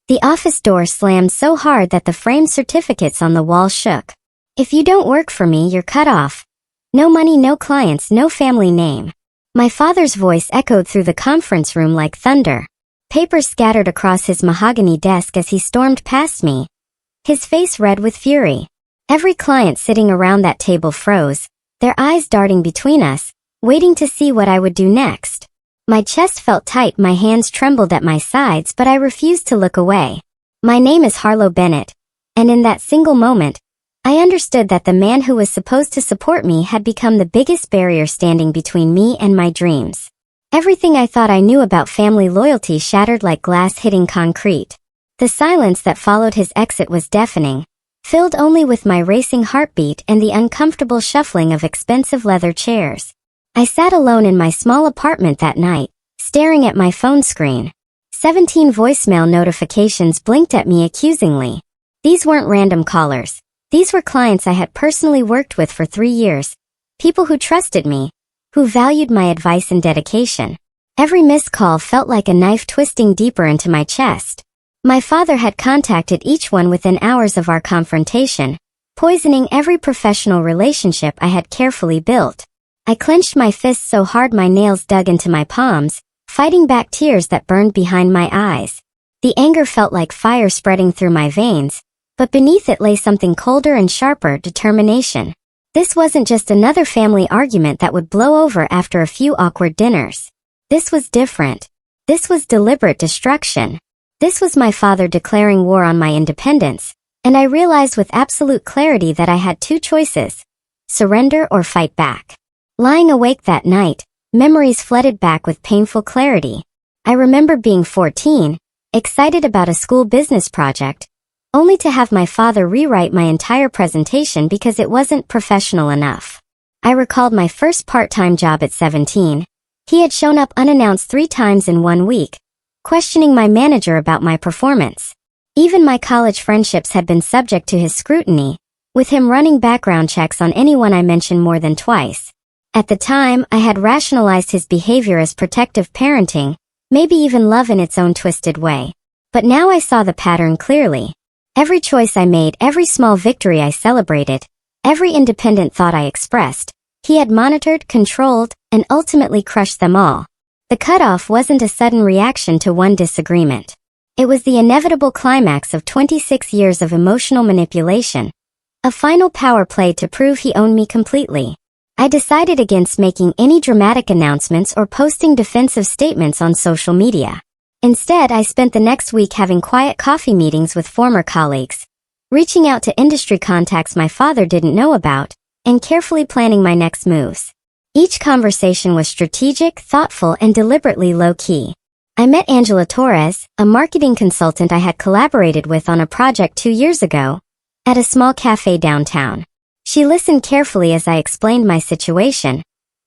The office door slammed so hard that the framed certificates on the wall shook. "If you don't work for me, you're cut off. No money, no clients, no family name." My father's voice echoed through the conference room like thunder. Papers scattered across his mahogany desk as he stormed past me, his face red with fury. Every client sitting around that table froze, their eyes darting between us, waiting to see what I would do next. My chest felt tight, my hands trembled at my sides, but I refused to look away. My name is Harlow Bennett, and in that single moment, I understood that the man who was supposed to support me had become the biggest barrier standing between me and my dreams. Everything I thought I knew about family loyalty shattered like glass hitting concrete. The silence that followed his exit was deafening, filled only with my racing heartbeat and the uncomfortable shuffling of expensive leather chairs. I sat alone in my small apartment that night, staring at my phone screen. 17 voicemail notifications blinked at me accusingly. These weren't random callers. These were clients I had personally worked with for 3 years. People who trusted me, who valued my advice and dedication. Every missed call felt like a knife twisting deeper into my chest. My father had contacted each one within hours of our confrontation, poisoning every professional relationship I had carefully built. I clenched my fists so hard my nails dug into my palms, fighting back tears that burned behind my eyes. The anger felt like fire spreading through my veins, but beneath it lay something colder and sharper: determination. This wasn't just another family argument that would blow over after a few awkward dinners. This was different. This was deliberate destruction. This was my father declaring war on my independence, and I realized with absolute clarity that I had two choices: surrender or fight back. Lying awake that night, memories flooded back with painful clarity. I remember being 14, excited about a school business project, only to have my father rewrite my entire presentation because it wasn't professional enough. I recalled my first part-time job at 17. He had shown up unannounced 3 times in 1 week, questioning my manager about my performance. Even my college friendships had been subject to his scrutiny, with him running background checks on anyone I mentioned more than twice. At the time, I had rationalized his behavior as protective parenting, maybe even love in its own twisted way. But now I saw the pattern clearly. Every choice I made, every small victory I celebrated, every independent thought I expressed, he had monitored, controlled, and ultimately crushed them all. The cutoff wasn't a sudden reaction to one disagreement. It was the inevitable climax of 26 years of emotional manipulation, a final power play to prove he owned me completely. I decided against making any dramatic announcements or posting defensive statements on social media. Instead, I spent the next week having quiet coffee meetings with former colleagues, reaching out to industry contacts my father didn't know about, and carefully planning my next moves. Each conversation was strategic, thoughtful, and deliberately low-key. I met Angela Torres, a marketing consultant I had collaborated with on a project 2 years ago, at a small cafe downtown. She listened carefully as I explained my situation,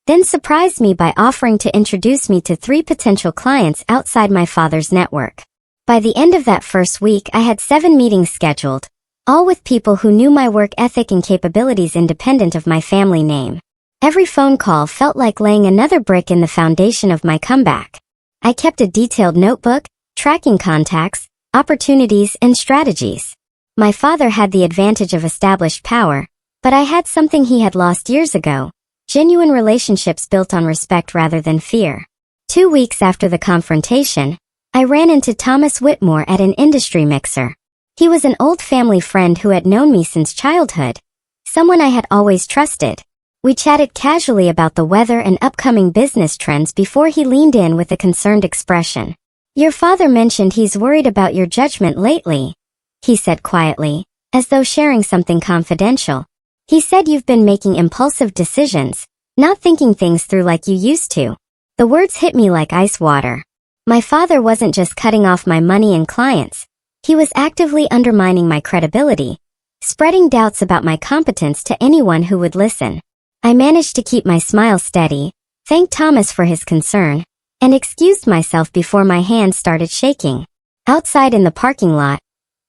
then surprised me by offering to introduce me to 3 potential clients outside my father's network. By the end of that first week, I had 7 meetings scheduled, all with people who knew my work ethic and capabilities independent of my family name. Every phone call felt like laying another brick in the foundation of my comeback. I kept a detailed notebook, tracking contacts, opportunities, and strategies. My father had the advantage of established power, but I had something he had lost years ago: genuine relationships built on respect rather than fear. 2 weeks after the confrontation, I ran into Thomas Whitmore at an industry mixer. He was an old family friend who had known me since childhood, someone I had always trusted. We chatted casually about the weather and upcoming business trends before he leaned in with a concerned expression. "Your father mentioned he's worried about your judgment lately," he said quietly, as though sharing something confidential. "He said you've been making impulsive decisions, not thinking things through like you used to." The words hit me like ice water. My father wasn't just cutting off my money and clients. He was actively undermining my credibility, spreading doubts about my competence to anyone who would listen. I managed to keep my smile steady, thanked Thomas for his concern, and excused myself before my hands started shaking. Outside in the parking lot,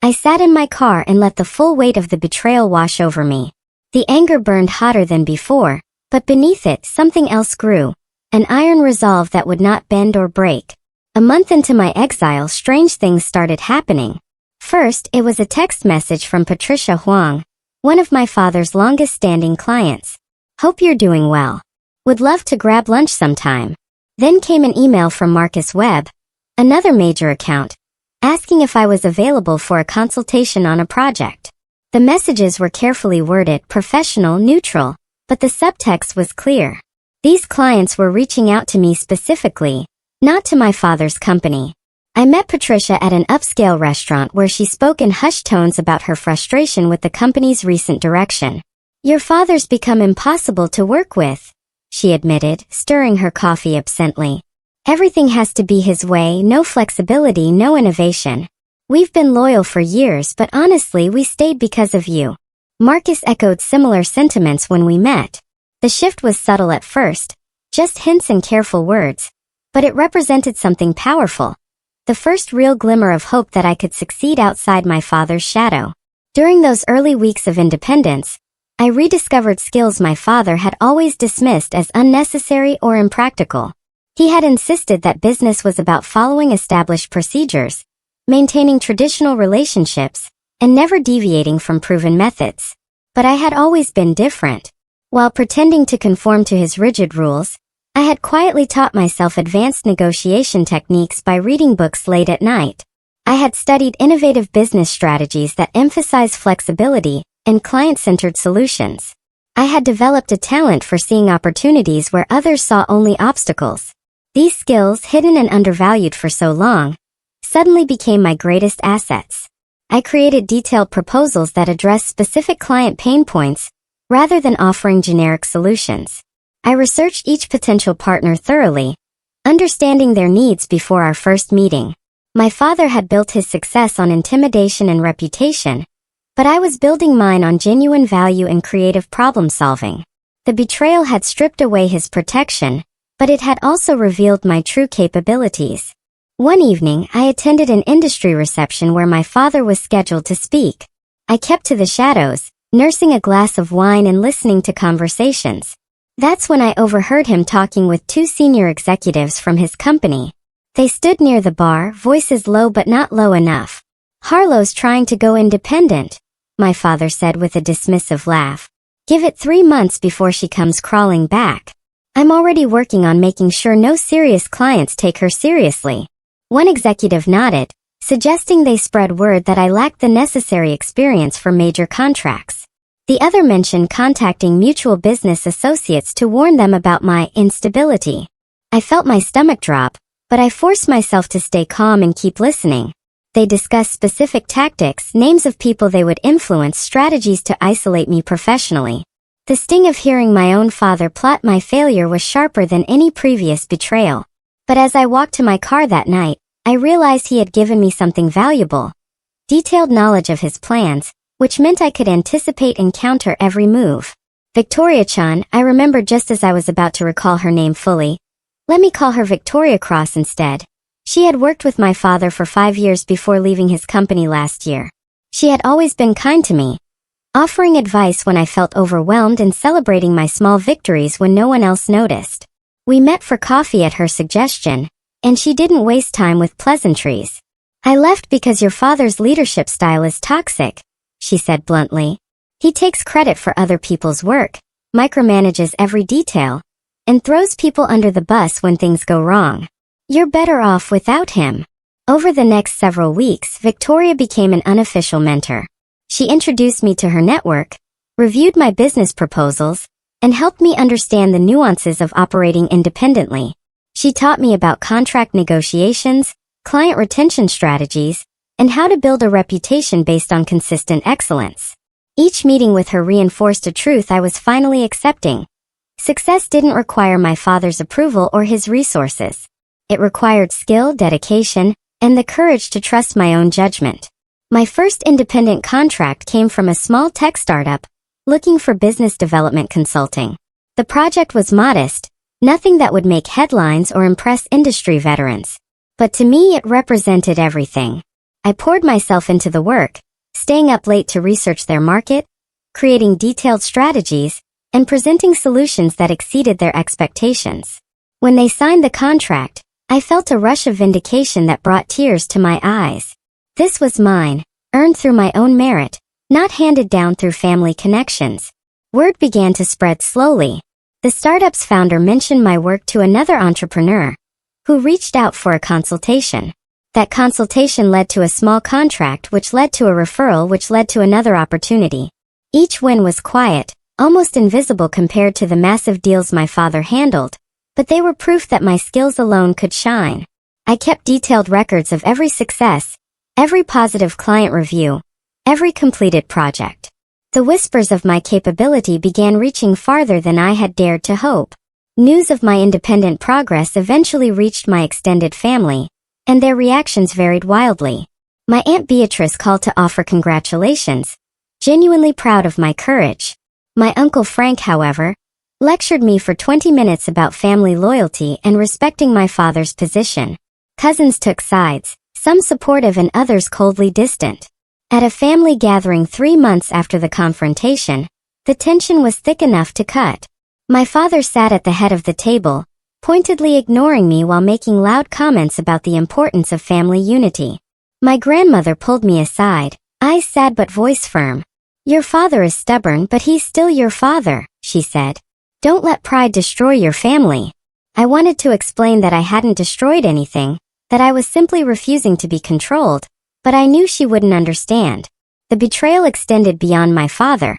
I sat in my car and let the full weight of the betrayal wash over me. The anger burned hotter than before, but beneath it something else grew, an iron resolve that would not bend or break. A month into my exile, strange things started happening. First, it was a text message from Patricia Huang, one of my father's longest-standing clients. Hope you're doing well. Would love to grab lunch sometime. Then came an email from Marcus Webb, another major account, asking if I was available for a consultation on a project. The messages were carefully worded, professional, neutral, but the subtext was clear. These clients were reaching out to me specifically, not to my father's company. I met Patricia at an upscale restaurant where she spoke in hushed tones about her frustration with the company's recent direction. Your father's become impossible to work with, she admitted, stirring her coffee absently. Everything has to be his way, no flexibility, no innovation. We've been loyal for years, but honestly we stayed because of you. Marcus echoed similar sentiments when we met. The shift was subtle at first, just hints and careful words, but it represented something powerful. The first real glimmer of hope that I could succeed outside my father's shadow. During those early weeks of independence, I rediscovered skills my father had always dismissed as unnecessary or impractical. He had insisted that business was about following established procedures, maintaining traditional relationships, and never deviating from proven methods. But I had always been different. While pretending to conform to his rigid rules, I had quietly taught myself advanced negotiation techniques by reading books late at night. I had studied innovative business strategies that emphasize flexibility and client-centered solutions. I had developed a talent for seeing opportunities where others saw only obstacles. These skills, hidden and undervalued for so long, suddenly became my greatest assets. I created detailed proposals that addressed specific client pain points rather than offering generic solutions. I researched each potential partner thoroughly, understanding their needs before our first meeting. My father had built his success on intimidation and reputation, but I was building mine on genuine value and creative problem-solving. The betrayal had stripped away his protection, but it had also revealed my true capabilities. One evening, I attended an industry reception where my father was scheduled to speak. I kept to the shadows, nursing a glass of wine and listening to conversations. That's when I overheard him talking with two senior executives from his company. They stood near the bar, voices low but not low enough. Harlow's trying to go independent, my father said with a dismissive laugh. Give it 3 months before she comes crawling back. I'm already working on making sure no serious clients take her seriously. One executive nodded, suggesting they spread word that I lacked the necessary experience for major contracts. The other mentioned contacting mutual business associates to warn them about my instability. I felt my stomach drop, but I forced myself to stay calm and keep listening. They discussed specific tactics, names of people they would influence, strategies to isolate me professionally. The sting of hearing my own father plot my failure was sharper than any previous betrayal. But as I walked to my car that night, I realized he had given me something valuable. Detailed knowledge of his plans, which meant I could anticipate and counter every move. Victoria-chan, I remembered just as I was about to recall her name fully. Let me call her Victoria Cross instead. She had worked with my father for 5 years before leaving his company last year. She had always been kind to me, offering advice when I felt overwhelmed and celebrating my small victories when no one else noticed. We met for coffee at her suggestion, and she didn't waste time with pleasantries. I left because your father's leadership style is toxic, she said bluntly. He takes credit for other people's work, micromanages every detail, and throws people under the bus when things go wrong. You're better off without him. Over the next several weeks, Victoria became an unofficial mentor. She introduced me to her network, reviewed my business proposals, and helped me understand the nuances of operating independently. She taught me about contract negotiations, client retention strategies, and how to build a reputation based on consistent excellence. Each meeting with her reinforced a truth I was finally accepting. Success didn't require my father's approval or his resources. It required skill, dedication, and the courage to trust my own judgment. My first independent contract came from a small tech startup, looking for business development consulting. The project was modest, nothing that would make headlines or impress industry veterans. But to me it represented everything. I poured myself into the work, staying up late to research their market, creating detailed strategies, and presenting solutions that exceeded their expectations. When they signed the contract, I felt a rush of vindication that brought tears to my eyes. This was mine, earned through my own merit, not handed down through family connections. Word began to spread slowly. The startup's founder mentioned my work to another entrepreneur, who reached out for a consultation. That consultation led to a small contract, which led to a referral, which led to another opportunity. Each win was quiet, almost invisible compared to the massive deals my father handled, but they were proof that my skills alone could shine. I kept detailed records of every success, every positive client review, every completed project. The whispers of my capability began reaching farther than I had dared to hope. News of my independent progress eventually reached my extended family, and their reactions varied wildly. My Aunt Beatrice called to offer congratulations, genuinely proud of my courage. My Uncle Frank, however, lectured me for 20 minutes about family loyalty and respecting my father's position. Cousins took sides, some supportive and others coldly distant. At a family gathering 3 months after the confrontation, the tension was thick enough to cut. My father sat at the head of the table, pointedly ignoring me while making loud comments about the importance of family unity. My grandmother pulled me aside, eyes sad but voice firm. "Your father is stubborn, but he's still your father," she said. "Don't let pride destroy your family." I wanted to explain that I hadn't destroyed anything, that I was simply refusing to be controlled, but I knew she wouldn't understand. The betrayal extended beyond my father.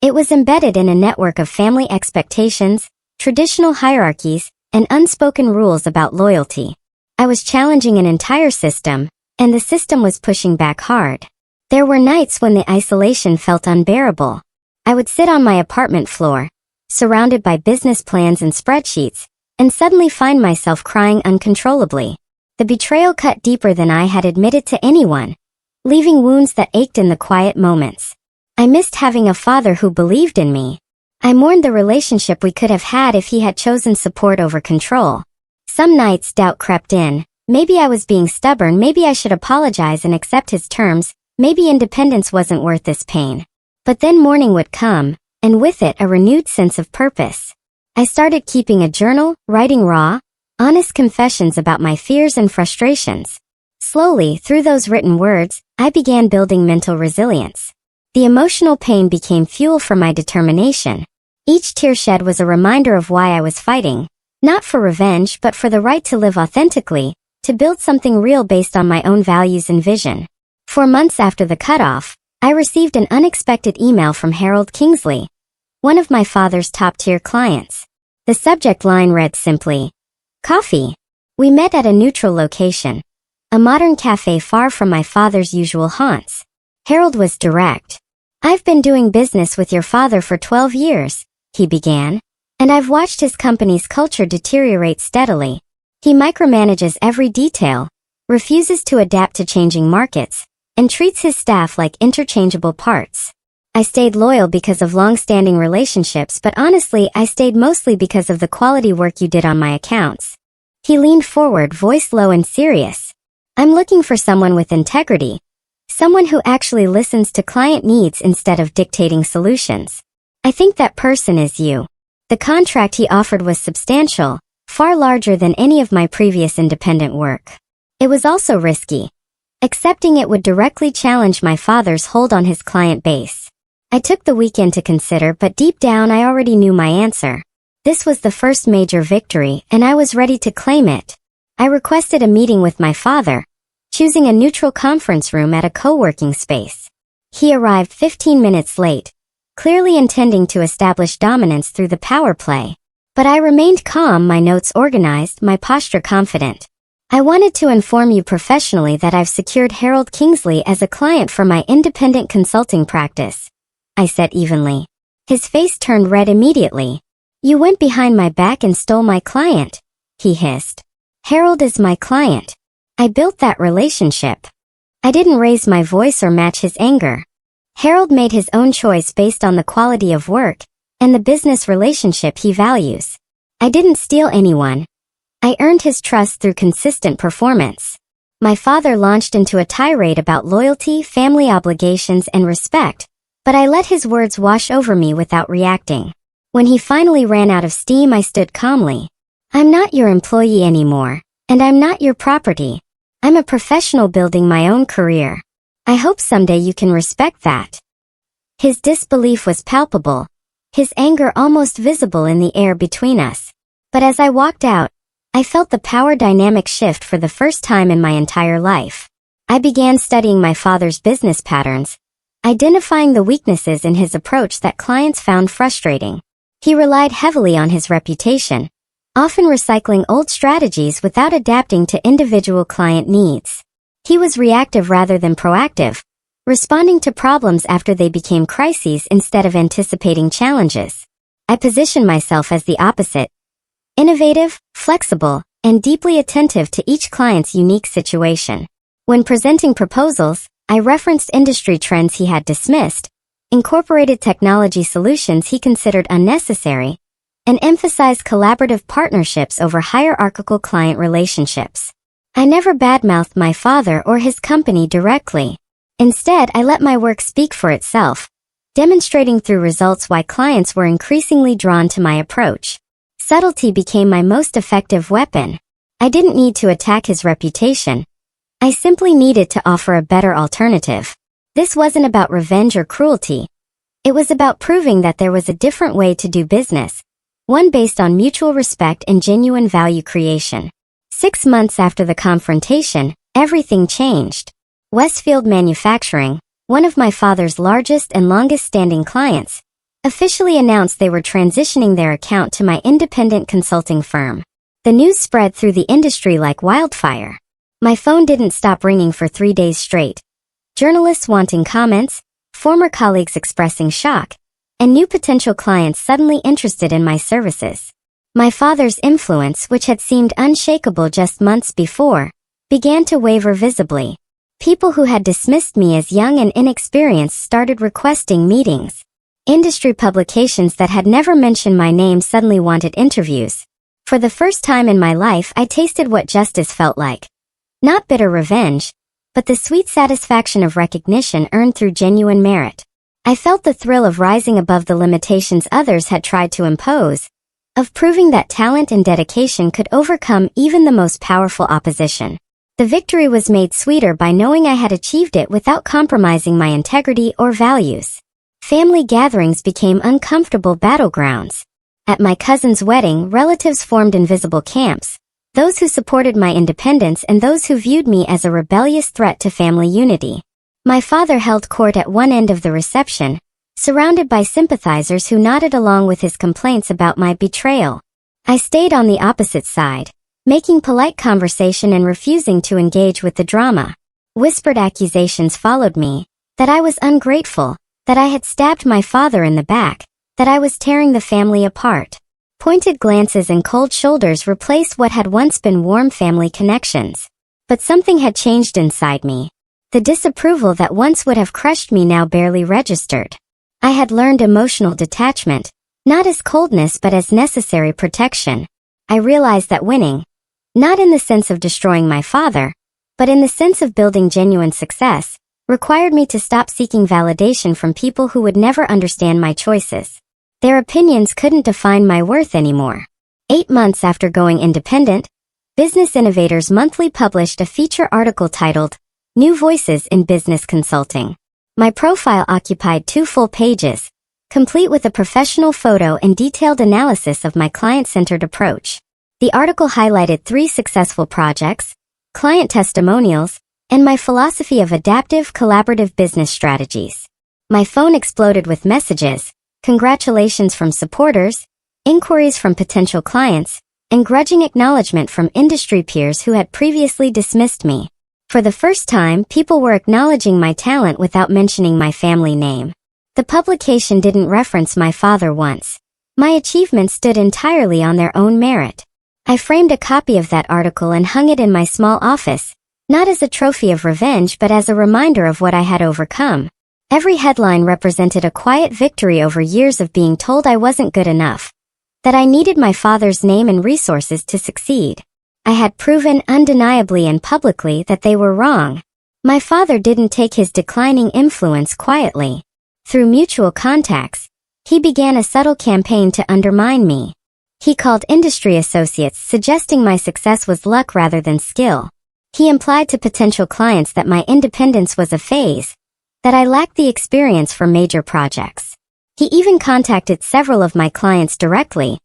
It was embedded in a network of family expectations, traditional hierarchies, and unspoken rules about loyalty. I was challenging an entire system, and the system was pushing back hard. There were nights when the isolation felt unbearable. I would sit on my apartment floor, surrounded by business plans and spreadsheets, and suddenly find myself crying uncontrollably. The betrayal cut deeper than I had admitted to anyone, leaving wounds that ached in the quiet moments. I missed having a father who believed in me. I mourned the relationship we could have had if he had chosen support over control. Some nights doubt crept in. Maybe I was being stubborn, maybe I should apologize and accept his terms, maybe independence wasn't worth this pain. But then morning would come, and with it a renewed sense of purpose. I started keeping a journal, writing raw, honest confessions about my fears and frustrations. Slowly, through those written words, I began building mental resilience. The emotional pain became fuel for my determination. Each tear shed was a reminder of why I was fighting, not for revenge but for the right to live authentically, to build something real based on my own values and vision. 4 months after the cutoff, I received an unexpected email from Harold Kingsley, one of my father's top-tier clients. The subject line read simply, "Coffee." We met at a neutral location, a modern cafe far from my father's usual haunts. Harold was direct. "I've been doing business with your father for 12 years, he began, and I've watched his company's culture deteriorate steadily. He micromanages every detail, refuses to adapt to changing markets, and treats his staff like interchangeable parts. I stayed loyal because of long-standing relationships, but honestly, I stayed mostly because of the quality work you did on my accounts." He leaned forward, voice low and serious. "I'm looking for someone with integrity. Someone who actually listens to client needs instead of dictating solutions. I think that person is you." The contract he offered was substantial, far larger than any of my previous independent work. It was also risky. Accepting it would directly challenge my father's hold on his client base. I took the weekend to consider, but deep down I already knew my answer. This was the first major victory, and I was ready to claim it. I requested a meeting with my father, choosing a neutral conference room at a co-working space. He arrived 15 minutes late, clearly intending to establish dominance through the power play. But I remained calm, my notes organized, my posture confident. "I wanted to inform you professionally that I've secured Harold Kingsley as a client for my independent consulting practice," I said evenly. His face turned red immediately. "You went behind my back and stole my client," he hissed. "Harold is my client. I built that relationship." I didn't raise my voice or match his anger. Harold made his own choice based on the quality of work and the business relationship he values. I didn't steal anyone. I earned his trust through consistent performance. My father launched into a tirade about loyalty, family obligations, and respect, but I let his words wash over me without reacting. When he finally ran out of steam, I stood calmly. "I'm not your employee anymore," And I'm not your property. I'm a professional building my own career. I hope someday you can respect that." His disbelief was palpable, his anger almost visible in the air between us. But as I walked out, I felt the power dynamic shift for the first time in my entire life. I began studying my father's business patterns, identifying the weaknesses in his approach that clients found frustrating. He relied heavily on his reputation, often recycling old strategies without adapting to individual client needs. He was reactive rather than proactive, responding to problems after they became crises instead of anticipating challenges. I positioned myself as the opposite, innovative, flexible, and deeply attentive to each client's unique situation. When presenting proposals, I referenced industry trends he had dismissed, incorporated technology solutions he considered unnecessary, and emphasized collaborative partnerships over hierarchical client relationships. I never badmouthed my father or his company directly. Instead, I let my work speak for itself, demonstrating through results why clients were increasingly drawn to my approach. Subtlety became my most effective weapon. I didn't need to attack his reputation. I simply needed to offer a better alternative. This wasn't about revenge or cruelty. It was about proving that there was a different way to do business, one based on mutual respect and genuine value creation. 6 months after the confrontation, everything changed. Westfield Manufacturing, one of my father's largest and longest-standing clients, officially announced they were transitioning their account to my independent consulting firm. The news spread through the industry like wildfire. My phone didn't stop ringing for 3 days straight. Journalists wanting comments, former colleagues expressing shock, and new potential clients suddenly interested in my services. My father's influence, which had seemed unshakable just months before, began to waver visibly. People who had dismissed me as young and inexperienced started requesting meetings. Industry publications that had never mentioned my name suddenly wanted interviews. For the first time in my life, I tasted what justice felt like. Not bitter revenge, but the sweet satisfaction of recognition earned through genuine merit. I felt the thrill of rising above the limitations others had tried to impose, of proving that talent and dedication could overcome even the most powerful opposition. The victory was made sweeter by knowing I had achieved it without compromising my integrity or values. Family gatherings became uncomfortable battlegrounds. At my cousin's wedding, relatives formed invisible camps, those who supported my independence and those who viewed me as a rebellious threat to family unity. My father held court at one end of the reception, surrounded by sympathizers who nodded along with his complaints about my betrayal. I stayed on the opposite side, making polite conversation and refusing to engage with the drama. Whispered accusations followed me, that I was ungrateful, that I had stabbed my father in the back, that I was tearing the family apart. Pointed glances and cold shoulders replaced what had once been warm family connections. But something had changed inside me. The disapproval that once would have crushed me now barely registered. I had learned emotional detachment, not as coldness but as necessary protection. I realized that winning, not in the sense of destroying my father, but in the sense of building genuine success, required me to stop seeking validation from people who would never understand my choices. Their opinions couldn't define my worth anymore. 8 months after going independent, Business Innovators Monthly published a feature article titled, "New Voices in Business Consulting." My profile occupied 2 full pages, complete with a professional photo and detailed analysis of my client-centered approach. The article highlighted 3 successful projects, client testimonials, and my philosophy of adaptive, collaborative business strategies. My phone exploded with messages, congratulations from supporters, inquiries from potential clients, and grudging acknowledgement from industry peers who had previously dismissed me. For the first time, people were acknowledging my talent without mentioning my family name. The publication didn't reference my father once. My achievements stood entirely on their own merit. I framed a copy of that article and hung it in my small office, not as a trophy of revenge but as a reminder of what I had overcome. Every headline represented a quiet victory over years of being told I wasn't good enough, that I needed my father's name and resources to succeed. I had proven undeniably and publicly that they were wrong. My father didn't take his declining influence quietly. Through mutual contacts, he began a subtle campaign to undermine me. He called industry associates, suggesting my success was luck rather than skill. He implied to potential clients that my independence was a phase, that I lacked the experience for major projects. He even contacted several of my clients directly,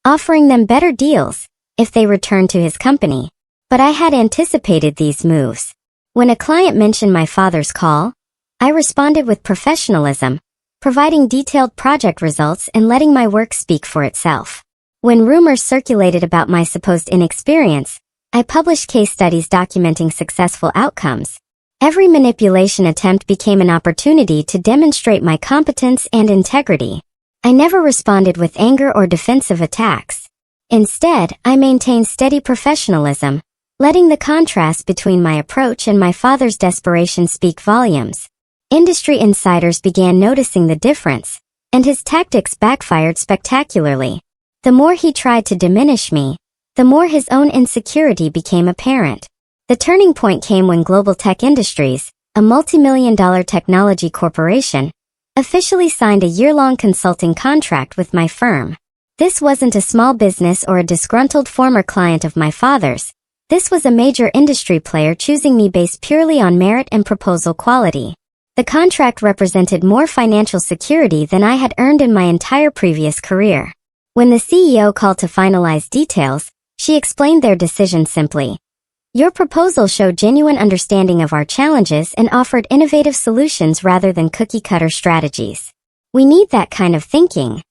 offering them better deals if they returned to his company. But I had anticipated these moves. When a client mentioned my father's call, I responded with professionalism, providing detailed project results and letting my work speak for itself. When rumors circulated about my supposed inexperience, I published case studies documenting successful outcomes. Every manipulation attempt became an opportunity to demonstrate my competence and integrity. I never responded with anger or defensive attacks. Instead, I maintained steady professionalism, letting the contrast between my approach and my father's desperation speak volumes. Industry insiders began noticing the difference, and his tactics backfired spectacularly. The more he tried to diminish me, the more his own insecurity became apparent. The turning point came when Global Tech Industries, a multi-million-dollar technology corporation, officially signed a year-long consulting contract with my firm. This wasn't a small business or a disgruntled former client of my father's. This was a major industry player choosing me based purely on merit and proposal quality. The contract represented more financial security than I had earned in my entire previous career. When the CEO called to finalize details, she explained their decision simply. Your proposal showed genuine understanding of our challenges and offered innovative solutions rather than cookie-cutter strategies. We need that kind of thinking.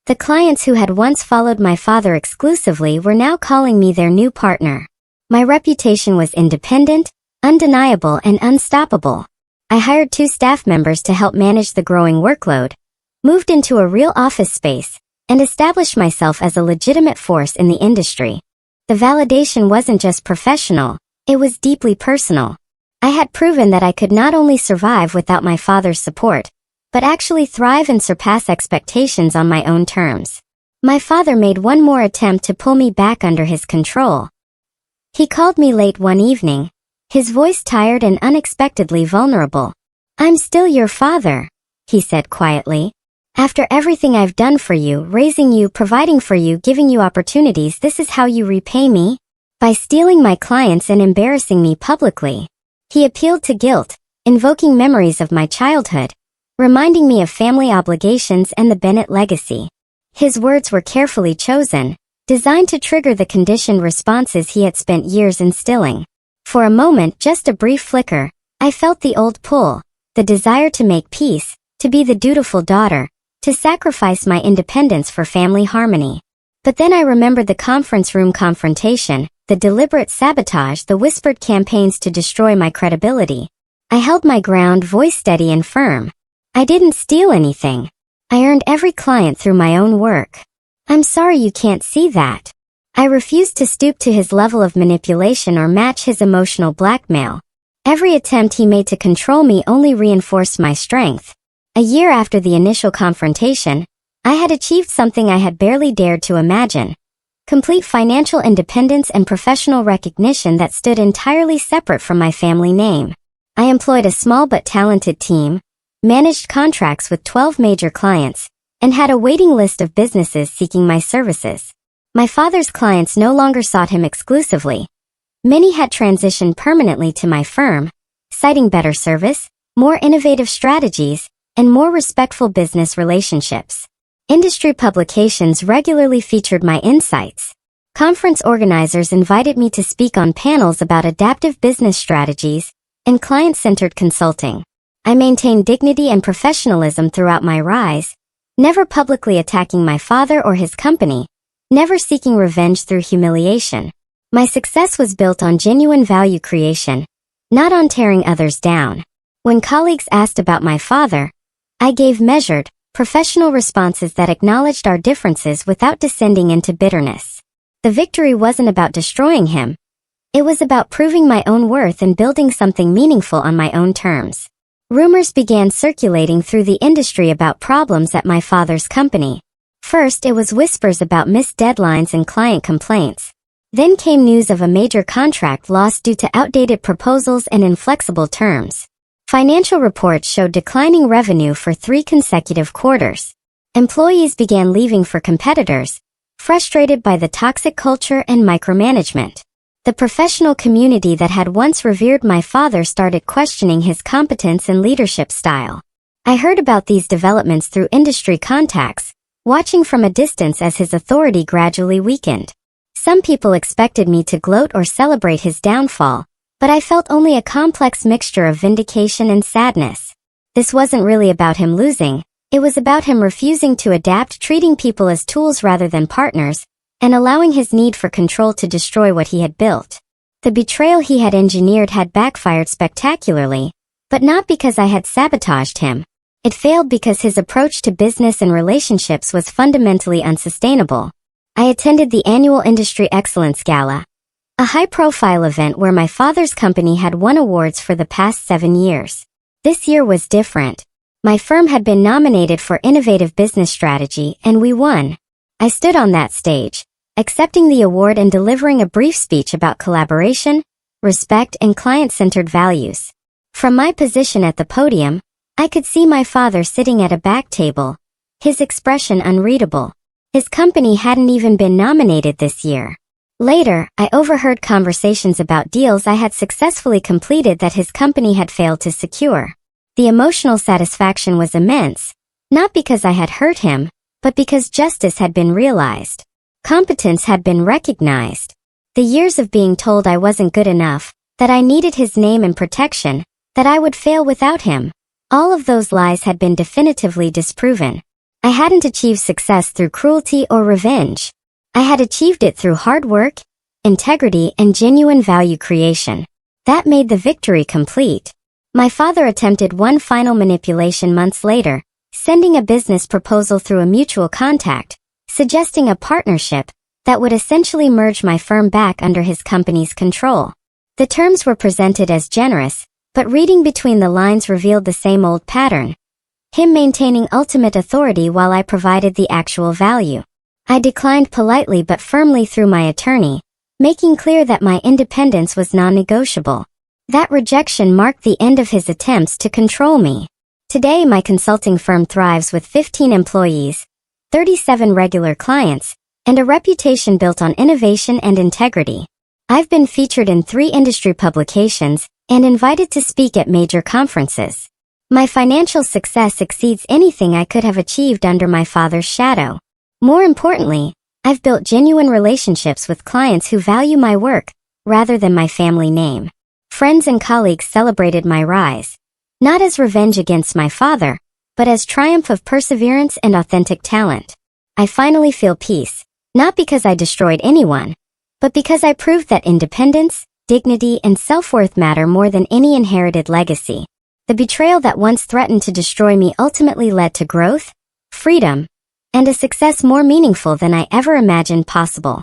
The clients who had once followed my father exclusively were now calling me their new partner. My reputation was independent, undeniable, and unstoppable. I hired 2 staff members to help manage the growing workload, moved into a real office space, and established myself as a legitimate force in the industry. The validation wasn't just professional, it was deeply personal. I had proven that I could not only survive without my father's support, but actually thrive and surpass expectations on my own terms. My father made one more attempt to pull me back under his control. He called me late one evening, his voice tired and unexpectedly vulnerable. "I'm still your father," he said quietly. "After everything I've done for you, raising you, providing for you, giving you opportunities, this is how you repay me? By stealing my clients and embarrassing me publicly." He appealed to guilt, invoking memories of my childhood, reminding me of family obligations and the Bennett legacy. His words were carefully chosen, designed to trigger the conditioned responses he had spent years instilling. For a moment, just a brief flicker, I felt the old pull, the desire to make peace, to be the dutiful daughter, to sacrifice my independence for family harmony. But then I remembered the conference room confrontation, the deliberate sabotage, the whispered campaigns to destroy my credibility. I held my ground, voice steady and firm. I didn't steal anything. I earned every client through my own work. I'm sorry you can't see that. I refused to stoop to his level of manipulation or match his emotional blackmail. Every attempt he made to control me only reinforced my strength. A year after the initial confrontation, I had achieved something I had barely dared to imagine. Complete financial independence and professional recognition that stood entirely separate from my family name. I employed a small but talented team, managed contracts with 12 major clients, and had a waiting list of businesses seeking my services. My father's clients no longer sought him exclusively. Many had transitioned permanently to my firm, citing better service, more innovative strategies, and more respectful business relationships. Industry publications regularly featured my insights. Conference organizers invited me to speak on panels about adaptive business strategies and client-centered consulting. I maintained dignity and professionalism throughout my rise, never publicly attacking my father or his company, never seeking revenge through humiliation. My success was built on genuine value creation, not on tearing others down. When colleagues asked about my father, I gave measured, professional responses that acknowledged our differences without descending into bitterness. The victory wasn't about destroying him. It was about proving my own worth and building something meaningful on my own terms. Rumors began circulating through the industry about problems at my father's company. First, it was whispers about missed deadlines and client complaints. Then came news of a major contract lost due to outdated proposals and inflexible terms. Financial reports showed declining revenue for 3 consecutive quarters. Employees began leaving for competitors, frustrated by the toxic culture and micromanagement. The professional community that had once revered my father started questioning his competence and leadership style. I heard about these developments through industry contacts, watching from a distance as his authority gradually weakened. Some people expected me to gloat or celebrate his downfall, but I felt only a complex mixture of vindication and sadness. This wasn't really about him losing, it was about him refusing to adapt, treating people as tools rather than partners, and allowing his need for control to destroy what he had built. The betrayal he had engineered had backfired spectacularly, but not because I had sabotaged him. It failed because his approach to business and relationships was fundamentally unsustainable. I attended the annual Industry Excellence Gala, a high-profile event where my father's company had won awards for the past 7 years. This year was different. My firm had been nominated for Innovative Business Strategy, and we won. I stood on that stage, accepting the award and delivering a brief speech about collaboration, respect, and client-centered values. From my position at the podium, I could see my father sitting at a back table, his expression unreadable. His company hadn't even been nominated this year. Later, I overheard conversations about deals I had successfully completed that his company had failed to secure. The emotional satisfaction was immense, not because I had hurt him, but because justice had been realized. Competence had been recognized. The years of being told I wasn't good enough, that I needed his name and protection, that I would fail without him, all of those lies had been definitively disproven. I hadn't achieved success through cruelty or revenge. I had achieved it through hard work, integrity, and genuine value creation. That made the victory complete. My father attempted one final manipulation months later, sending a business proposal through a mutual contact, suggesting a partnership that would essentially merge my firm back under his company's control. The terms were presented as generous, but reading between the lines revealed the same old pattern. Him maintaining ultimate authority while I provided the actual value. I declined politely but firmly through my attorney, making clear that my independence was non-negotiable. That rejection marked the end of his attempts to control me. Today my consulting firm thrives with 15 employees, 37 regular clients, and a reputation built on innovation and integrity. I've been featured in 3 industry publications and invited to speak at major conferences. My financial success exceeds anything I could have achieved under my father's shadow. More importantly, I've built genuine relationships with clients who value my work, rather than my family name. Friends and colleagues celebrated my rise, not as revenge against my father, but as triumph of perseverance and authentic talent. I finally feel peace, not because I destroyed anyone, but because I proved that independence, dignity, and self-worth matter more than any inherited legacy. The betrayal that once threatened to destroy me ultimately led to growth, freedom, and a success more meaningful than I ever imagined possible.